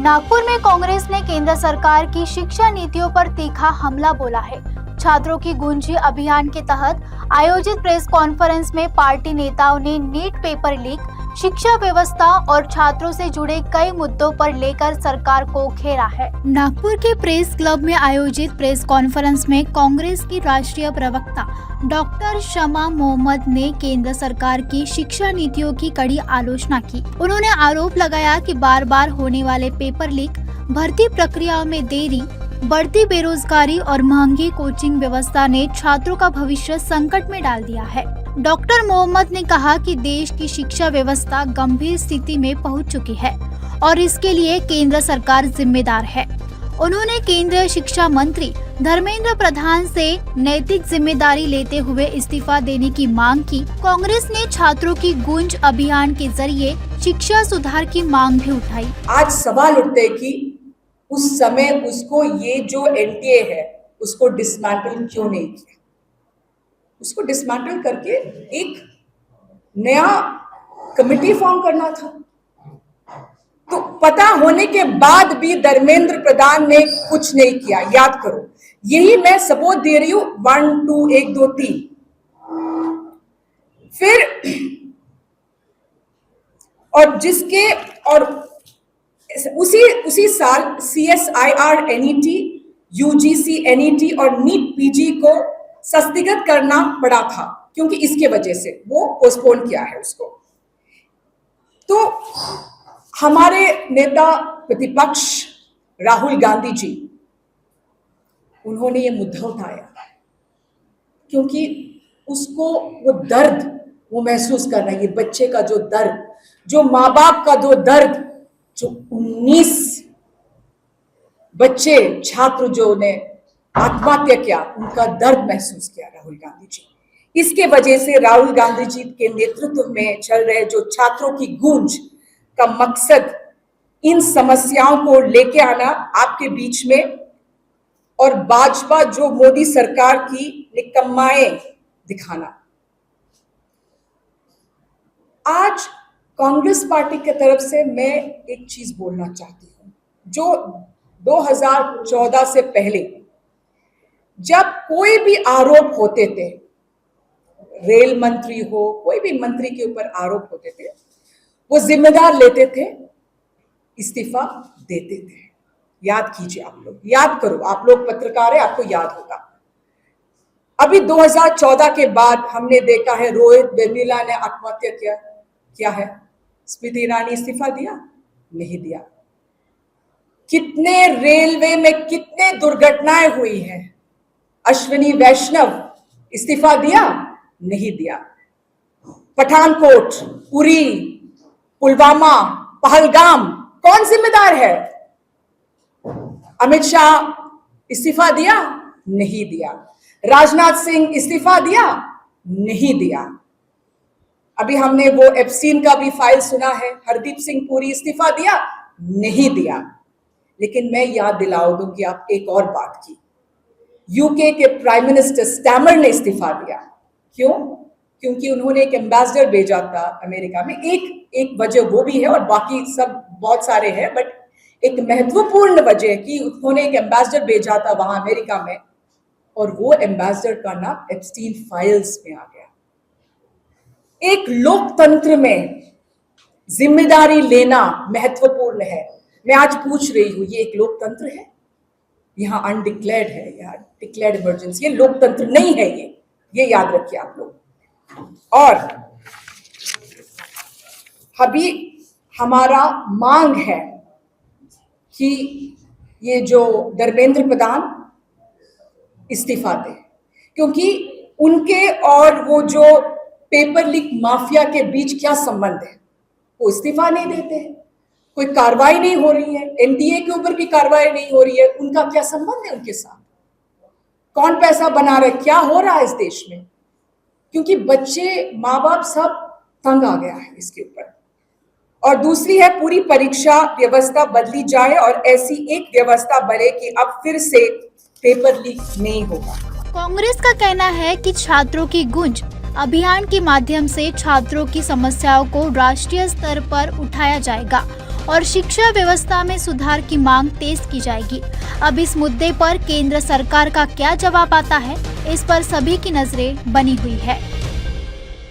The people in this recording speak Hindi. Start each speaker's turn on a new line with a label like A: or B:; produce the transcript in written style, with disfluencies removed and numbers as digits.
A: नागपुर में कांग्रेस ने केंद्र सरकार की शिक्षा नीतियों पर तीखा हमला बोला है। छात्रों की गूंजी अभियान के तहत आयोजित प्रेस कॉन्फ्रेंस में पार्टी नेताओं ने नीट पेपर लीक, शिक्षा व्यवस्था और छात्रों से जुड़े कई मुद्दों पर लेकर सरकार को घेरा है। नागपुर के प्रेस क्लब में आयोजित प्रेस कॉन्फ्रेंस में कांग्रेस की राष्ट्रीय प्रवक्ता डॉक्टर शमा मोहम्मद ने केंद्र सरकार की शिक्षा नीतियों की कड़ी आलोचना की। उन्होंने आरोप लगाया कि बार बार होने वाले पेपर लीक, भर्ती प्रक्रियाओं में देरी, बढ़ती बेरोजगारी और महंगी कोचिंग व्यवस्था ने छात्रों का भविष्य संकट में डाल दिया है। डॉक्टर मोहम्मद ने कहा कि देश की शिक्षा व्यवस्था गंभीर स्थिति में पहुंच चुकी है और इसके लिए केंद्र सरकार जिम्मेदार है। उन्होंने केंद्रीय शिक्षा मंत्री धर्मेंद्र प्रधान से नैतिक जिम्मेदारी लेते हुए इस्तीफा देने की मांग की। कांग्रेस ने छात्रों की गूंज अभियान के जरिए शिक्षा सुधार की मांग भी उठाई।
B: आज सवाल उठते कि उस समय उसको ये जो एनटीए है उसको डिसमेंटल क्यों नहीं किया। उसको डिसमेंटल करके एक नया कमिटी फॉर्म करना था। तो पता होने के बाद भी धर्मेंद्र प्रधान ने कुछ नहीं किया। याद करो, यही मैं सबूत दे रही हूं, 1 2 1 2 3। फिर और जिसके और उसी साल CSIR NET, UGC NET और नीट PG को स्थगित करना पड़ा था, क्योंकि इसके वजह से वो पोस्टपोन किया है उसको। तो हमारे नेता प्रतिपक्ष राहुल गांधी जी, उन्होंने ये मुद्दा उठाया क्योंकि उसको वो दर्द वो महसूस कर रहा है। ये बच्चे का जो दर्द, जो माँ बाप का जो दर्द, जो 19 बच्चे छात्र जो ने आत्महत्या किया, उनका दर्द महसूस किया राहुल गांधी जी। इसके वजह से राहुल गांधी जी के नेतृत्व में चल रहे जो छात्रों की गूंज का मकसद इन समस्याओं को लेके आना आपके बीच में, और भाजपा जो मोदी सरकार की निकम्माएं दिखाना। आज कांग्रेस पार्टी की तरफ से मैं एक चीज बोलना चाहती हूं। जो 2014 से पहले जब कोई भी आरोप होते थे, रेल मंत्री हो, कोई भी मंत्री के ऊपर आरोप होते थे, वो जिम्मेदार लेते थे, इस्तीफा देते थे। याद कीजिए, आप लोग याद करो, आप लोग पत्रकार है, आपको याद होगा। अभी 2014 के बाद हमने देखा है रोहित वेमुला ने आत्महत्या किया है। स्मृति ईरानी इस्तीफा दिया? नहीं दिया। कितने रेलवे में कितने दुर्घटनाएं हुई हैं। अश्विनी वैष्णव इस्तीफा दिया? नहीं दिया। पठानकोट, उरी, पुलवामा, पहलगाम, कौन जिम्मेदार है? अमित शाह इस्तीफा दिया? नहीं दिया। राजनाथ सिंह इस्तीफा दिया? नहीं दिया। अभी हमने वो एप्स्टीन का भी फाइल सुना है। हरदीप सिंह पुरी इस्तीफा दिया? नहीं दिया। लेकिन मैं याद दिलाओ दूं कि आप एक और बात की, यूके के प्राइम मिनिस्टर स्टैमर ने इस्तीफा दिया। क्यों? क्योंकि उन्होंने एक एम्बेसडर भेजा था अमेरिका में। एक वजह वो भी है और बाकी सब बहुत सारे हैं, बट एक महत्वपूर्ण वजह कि उन्होंने एक एम्बेसडर भेजा था वहां अमेरिका में, और वो एम्बेसडर का नाम एप्स्टीन फाइल्स में आ गया। एक लोकतंत्र में जिम्मेदारी लेना महत्वपूर्ण है। मैं आज पूछ रही हूं, ये एक लोकतंत्र है? यहाँ अनडिक्लेयर्ड है, यहाँ डिक्लेयर्ड इमरजेंसी। ये लोकतंत्र नहीं है, ये याद रखिए आप लोग। और अभी हमारा मांग है कि ये जो धर्मेंद्र प्रधान इस्तीफा दे, क्योंकि उनके और वो जो पेपर लीक माफिया के बीच क्या संबंध है? वो इस्तीफा नहीं देते हैं, कोई कार्रवाई नहीं हो रही है, एनटीए के ऊपर भी कार्रवाई नहीं हो रही है। उनका क्या संबंध है उनके साथ? कौन पैसा बना रहा है? क्या हो रहा है इस देश में? क्योंकि बच्चे, माँ बाप सब तंग आ गया है इसके ऊपर। और दूसरी है, पूरी परीक्षा व्यवस्था बदली जाए और ऐसी एक व्यवस्था बने कि अब फिर से पेपर लीक नहीं होगा।
A: कांग्रेस का कहना है कि छात्रों की गूंज अभियान के माध्यम से छात्रों की समस्याओं को राष्ट्रीय स्तर पर उठाया जाएगा और शिक्षा व्यवस्था में सुधार की मांग तेज की जाएगी। अब इस मुद्दे पर केंद्र सरकार का क्या जवाब आता है, इस पर सभी की नजरें बनी हुई है।